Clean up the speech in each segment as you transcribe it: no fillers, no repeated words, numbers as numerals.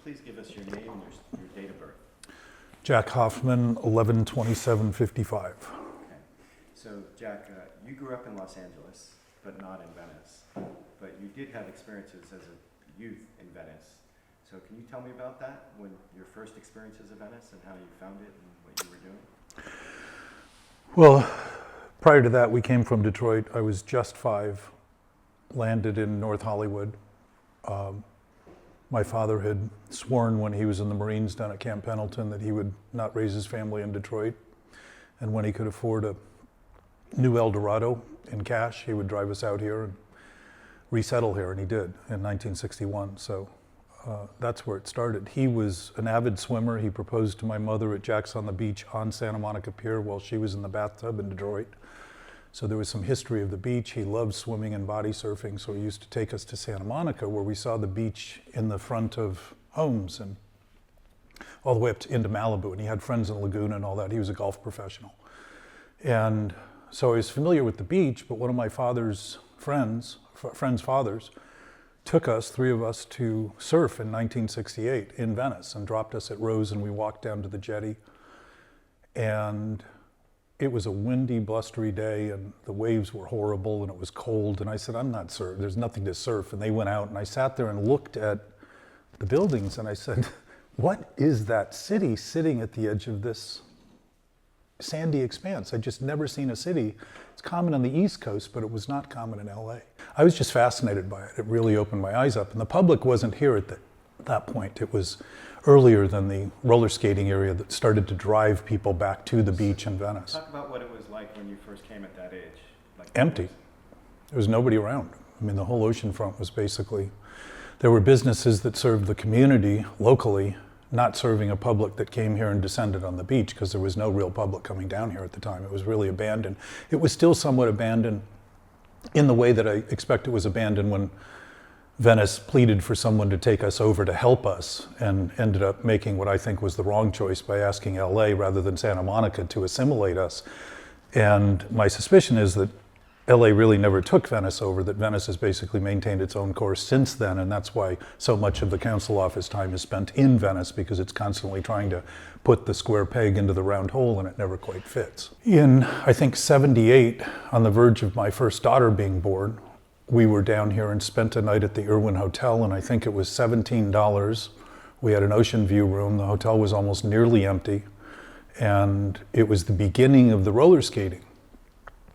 please give us your name and your date of birth? Jack Hoffmann, 11/27/55. Okay. So, Jack, you grew up in Los Angeles, but not in Venice. But you did have experiences as a youth in Venice. So can you tell me about that, when your first experiences of Venice and how you found it and what you were doing? Well, prior to that, we came from Detroit. I was just 5, landed in North Hollywood. My father had sworn when he was in the Marines down at Camp Pendleton that he would not raise his family in Detroit. And when he could afford a new El Dorado in cash, he would drive us out here and resettle here, and he did in 1961. So that's where it started. He was an avid swimmer. He proposed to my mother at Jack's on the Beach on Santa Monica Pier while she was in the bathtub in Detroit. So there was some history of the beach. He loved swimming and body surfing, so he used to take us to Santa Monica, where we saw the beach in the front of homes and all the way up into Malibu. And he had friends in Laguna and all that. He was a golf professional. And so I was familiar with the beach, but one of my father's friends' fathers, took us, 3 of us, to surf in 1968 in Venice and dropped us at Rose, and we walked down to the jetty. And it was a windy, blustery day, and the waves were horrible, and it was cold. And I said, I'm not surf. There's nothing to surf. And they went out, and I sat there and looked at the buildings, and I said, what is that city sitting at the edge of this sandy expanse? I'd just never seen a city. It's common on the East Coast, but it was not common in LA. I was just fascinated by it. It really opened my eyes up. And the public wasn't here at that point. It was earlier than the roller skating area that started to drive people back to the beach in Venice. Talk about what it was like when you first came at that age. Empty. There was nobody around. I mean, the whole oceanfront was basically, there were businesses that served the community locally, not serving a public that came here and descended on the beach, because there was no real public coming down here at the time. It was really abandoned. It was still somewhat abandoned in the way that I expect it was abandoned when Venice pleaded for someone to take us over to help us, and ended up making what I think was the wrong choice by asking LA rather than Santa Monica to assimilate us. And my suspicion is that LA really never took Venice over, that Venice has basically maintained its own course since then, and that's why so much of the council office time is spent in Venice, because it's constantly trying to put the square peg into the round hole, and it never quite fits. In, I think, 78, on the verge of my first daughter being born, we were down here and spent a night at the Irwin Hotel, and I think it was $17. We had an ocean view room. The hotel was almost nearly empty, and it was the beginning of the roller skating.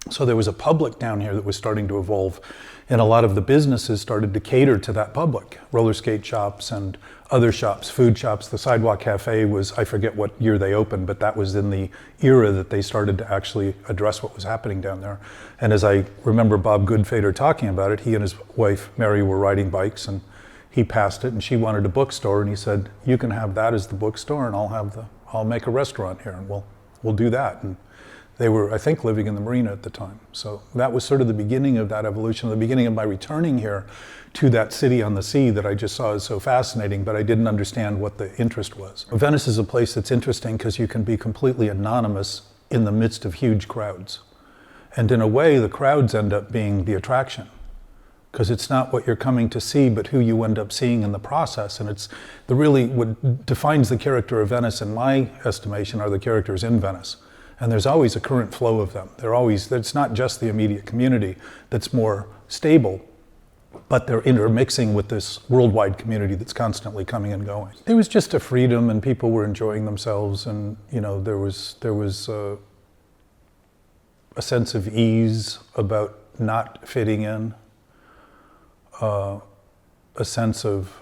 So there was a public down here that was starting to evolve, and a lot of the businesses started to cater to that public. Roller skate shops and other shops, food shops. The Sidewalk Cafe was, I forget what year they opened, but that was in the era that they started to actually address what was happening down there. And as I remember Bob Goodfader talking about it, he and his wife Mary were riding bikes, and he passed it, and she wanted a bookstore, and he said, you can have that as the bookstore, and I'll make a restaurant here, and we'll do that. And they were, I think, living in the marina at the time. So that was sort of the beginning of that evolution, the beginning of my returning here to that city on the sea that I just saw as so fascinating, but I didn't understand what the interest was. Venice is a place that's interesting because you can be completely anonymous in the midst of huge crowds. And in a way, the crowds end up being the attraction, because it's not what you're coming to see, but who you end up seeing in the process. And it's what defines the character of Venice, in my estimation, are the characters in Venice. And there's always a current flow of them. It's not just the immediate community that's more stable, but they're intermixing with this worldwide community that's constantly coming and going. There was just a freedom, and people were enjoying themselves, and there was a sense of ease about not fitting in, a sense of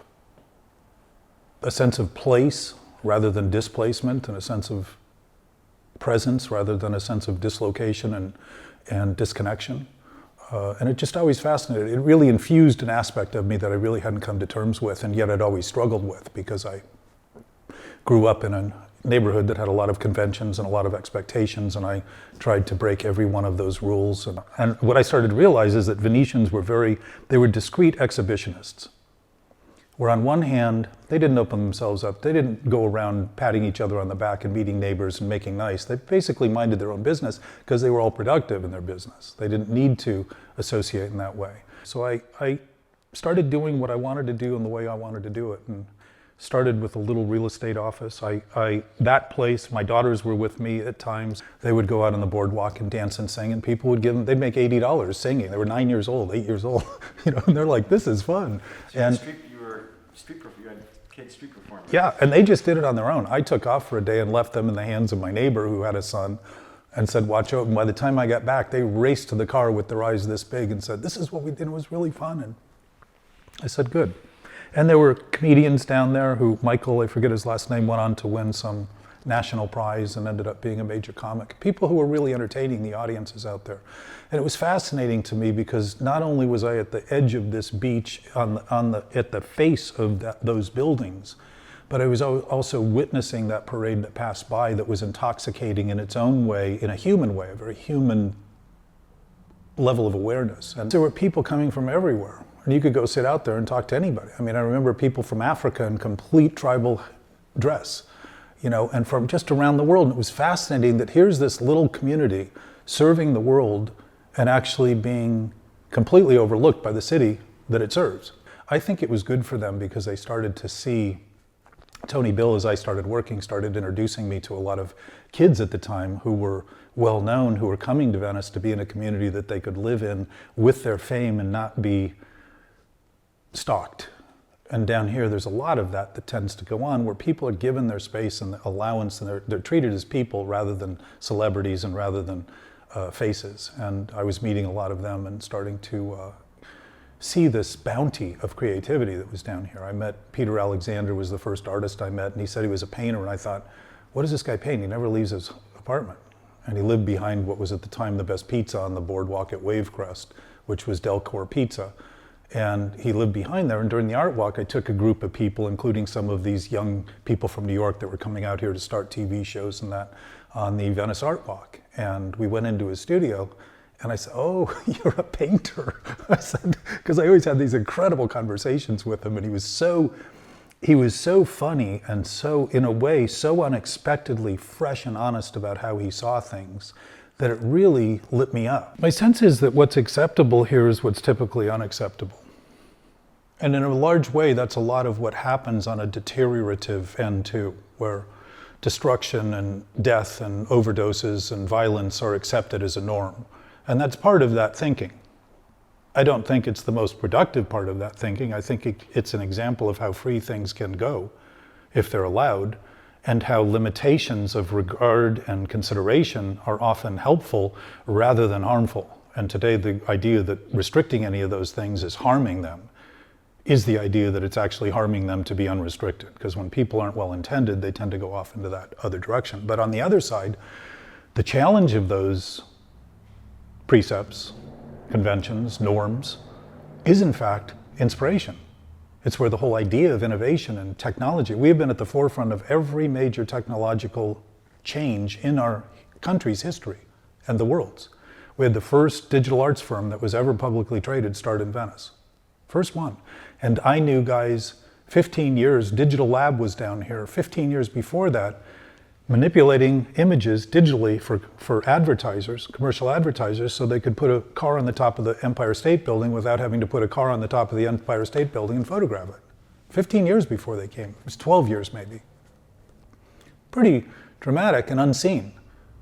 place rather than displacement, and a sense of presence rather than a sense of dislocation and disconnection. And it just always fascinated. It really infused an aspect of me that I really hadn't come to terms with, and yet I'd always struggled with, because I grew up in a neighborhood that had a lot of conventions and a lot of expectations, and I tried to break every one of those rules. And what I started to realize is that Venetians were discreet exhibitionists. Where on one hand, they didn't open themselves up. They didn't go around patting each other on the back and meeting neighbors and making nice. They basically minded their own business because they were all productive in their business. They didn't need to associate in that way. So I started doing what I wanted to do in the way I wanted to do it. And Started with a little real estate office. That place, my daughters were with me at times. They would go out on the boardwalk and dance and sing, and people would give them, they'd make $80 singing. They were 9 years old, 8 years old, you know, and they're like, this is fun. So and you had kids street performers. yeah, and they just did it on their own. I took off for a day and left them in the hands of my neighbor who had a son and said, watch out. And by the time I got back, they raced to the car with their eyes this big and said, this is what we did. It was really fun. And I said, good. And there were comedians down there who, Michael, I forget his last name, went on to win some national prize and ended up being a major comic. People who were really entertaining the audiences out there. And it was fascinating to me because not only was I at the edge of this beach at the face of those buildings, but I was also witnessing that parade that passed by that was intoxicating in its own way, in a human way, a very human level of awareness. And there were people coming from everywhere. And you could go sit out there and talk to anybody. I mean, I remember people from Africa in complete tribal dress, you know, and from just around the world. And it was fascinating that here's this little community serving the world and actually being completely overlooked by the city that it serves. I think it was good for them because they started to see, Tony Bill, as I started working, started introducing me to a lot of kids at the time who were well known, who were coming to Venice to be in a community that they could live in with their fame and not be stalked. And down here, there's a lot of that tends to go on where people are given their space and the allowance and they're treated as people rather than celebrities and rather than faces. And I was meeting a lot of them and starting to see this bounty of creativity that was down here. I met Peter Alexander, was the first artist I met, and he said he was a painter, and I thought, what does this guy paint? He never leaves his apartment. And he lived behind what was at the time the best pizza on the boardwalk at Wavecrest, which was Delcor Pizza. And he lived behind there, and during the art walk, I took a group of people, including some of these young people from New York that were coming out here to start TV shows and that, on the Venice Art Walk. And we went into his studio, and I said, oh, you're a painter. I said, because I always had these incredible conversations with him, and he was so funny and so, in a way, so unexpectedly fresh and honest about how he saw things that it really lit me up. My sense is that what's acceptable here is what's typically unacceptable. And in a large way, that's a lot of what happens on a deteriorative end too, where destruction and death and overdoses and violence are accepted as a norm. And that's part of that thinking. I don't think it's the most productive part of that thinking. I think it's an example of how free things can go if they're allowed, and how limitations of regard and consideration are often helpful rather than harmful. And today the idea that restricting any of those things is harming them is the idea that it's actually harming them to be unrestricted. Because when people aren't well intended, they tend to go off into that other direction. But on the other side, the challenge of those precepts, conventions, norms, is in fact inspiration. It's where the whole idea of innovation and technology, we have been at the forefront of every major technological change in our country's history and the world's. We had the first digital arts firm that was ever publicly traded start in Venice. First one. And I knew guys, 15 years, Digital Lab was down here, 15 years before that, manipulating images digitally for advertisers, commercial advertisers, so they could put a car on the top of the Empire State Building without having to put a car on the top of the Empire State Building and photograph it. 15 years before they came. It was 12 years maybe. Pretty dramatic and unseen.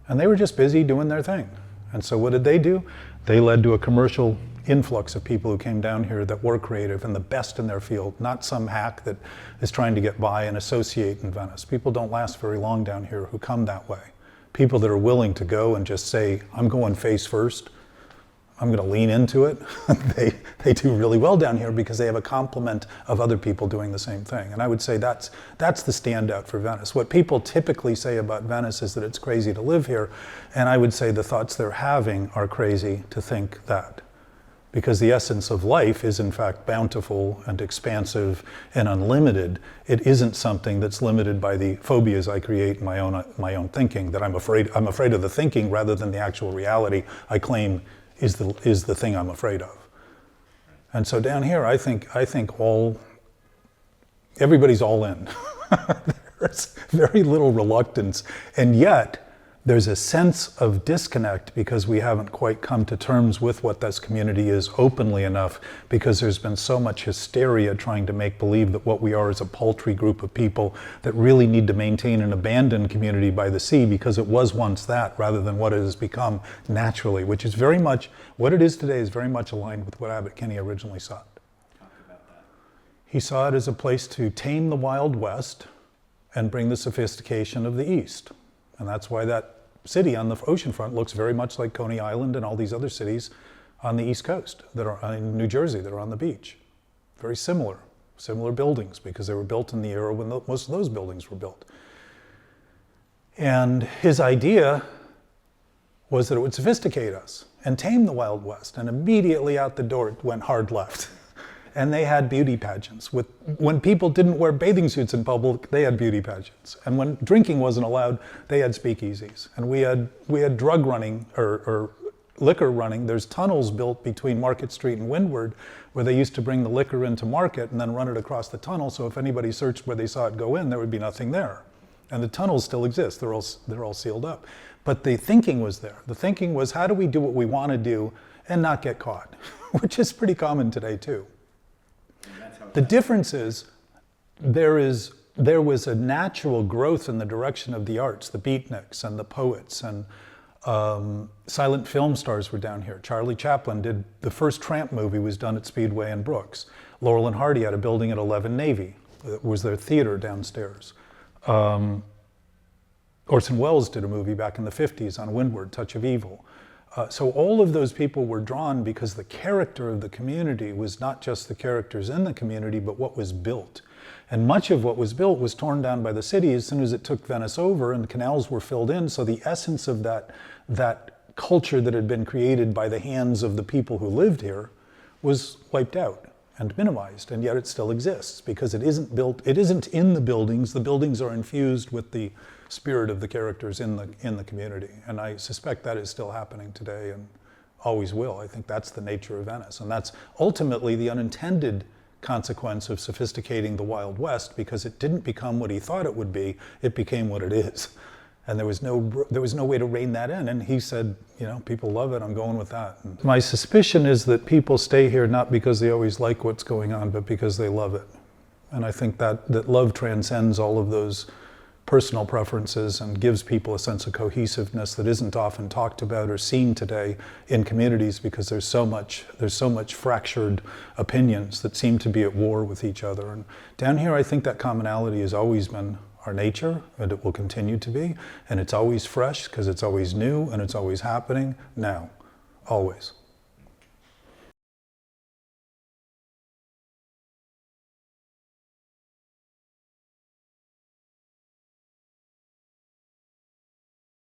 And they were just busy doing their thing. And so what did they do? They led to a commercial influx of people who came down here that were creative and the best in their field, not some hack that is trying to get by and associate in Venice. People don't last very long down here who come that way. People that are willing to go and just say, I'm going face first, I'm going to lean into it. they do really well down here because they have a complement of other people doing the same thing. And I would say that's the standout for Venice. What people typically say about Venice is that it's crazy to live here. And I would say the thoughts they're having are crazy to think that. Because the essence of life is in fact bountiful and expansive and unlimited. It isn't something that's limited by the phobias I create in my own thinking, that I'm afraid of the thinking rather than the actual reality I claim is the thing I'm afraid of. And so down here, I think everybody's all in. There's very little reluctance, and yet there's a sense of disconnect because we haven't quite come to terms with what this community is openly enough, because there's been so much hysteria trying to make believe that what we are is a paltry group of people that really need to maintain an abandoned community by the sea because it was once that, rather than what it has become naturally, which is very much, what it is today is very much aligned with what Abbot Kinney originally saw it. Talk about that. He saw it as a place to tame the Wild West and bring the sophistication of the East. And that's why that city on the ocean front looks very much like Coney Island and all these other cities on the East Coast that are in New Jersey that are on the beach. Very similar buildings, because they were built in the era when most of those buildings were built. And his idea was that it would sophisticate us and tame the Wild West, and immediately out the door it went hard left. And they had beauty pageants. When people didn't wear bathing suits in public, they had beauty pageants. And when drinking wasn't allowed, they had speakeasies. And we had drug running, or liquor running. There's tunnels built between Market Street and Windward where they used to bring the liquor into Market and then run it across the tunnel. So if anybody searched where they saw it go in, there would be nothing there. And the tunnels still exist. They're all sealed up. But the thinking was there. The thinking was, how do we do what we want to do and not get caught? Which is pretty common today too. The difference is there was a natural growth in the direction of the arts. The beatniks and the poets and silent film stars were down here. Charlie Chaplin did, the first Tramp movie was done at Speedway and Brooks. Laurel and Hardy had a building at 11 Navy. It was their theater downstairs. Orson Welles did a movie back in the 50s on Windward, Touch of Evil. So all of those people were drawn because the character of the community was not just the characters in the community, but what was built. And much of what was built was torn down by the city as soon as it took Venice over and canals were filled in. So the essence of that culture that had been created by the hands of the people who lived here was wiped out and minimized, and yet it still exists because it isn't built, it isn't in the buildings. The buildings are infused with the spirit of the characters in the community. And I suspect that is still happening today and always will. I think that's the nature of Venice. And that's ultimately the unintended consequence of sophisticating the Wild West, because it didn't become what he thought it would be, it became what it is. And there was no way to rein that in. And he said, you know, people love it, I'm going with that. And my suspicion is that people stay here not because they always like what's going on, but because they love it. And I think that love transcends all of those personal preferences and gives people a sense of cohesiveness that isn't often talked about or seen today in communities, because there's so much fractured opinions that seem to be at war with each other. And down here, I think that commonality has always been our nature, and it will continue to be. And it's always fresh because it's always new and it's always happening now, always.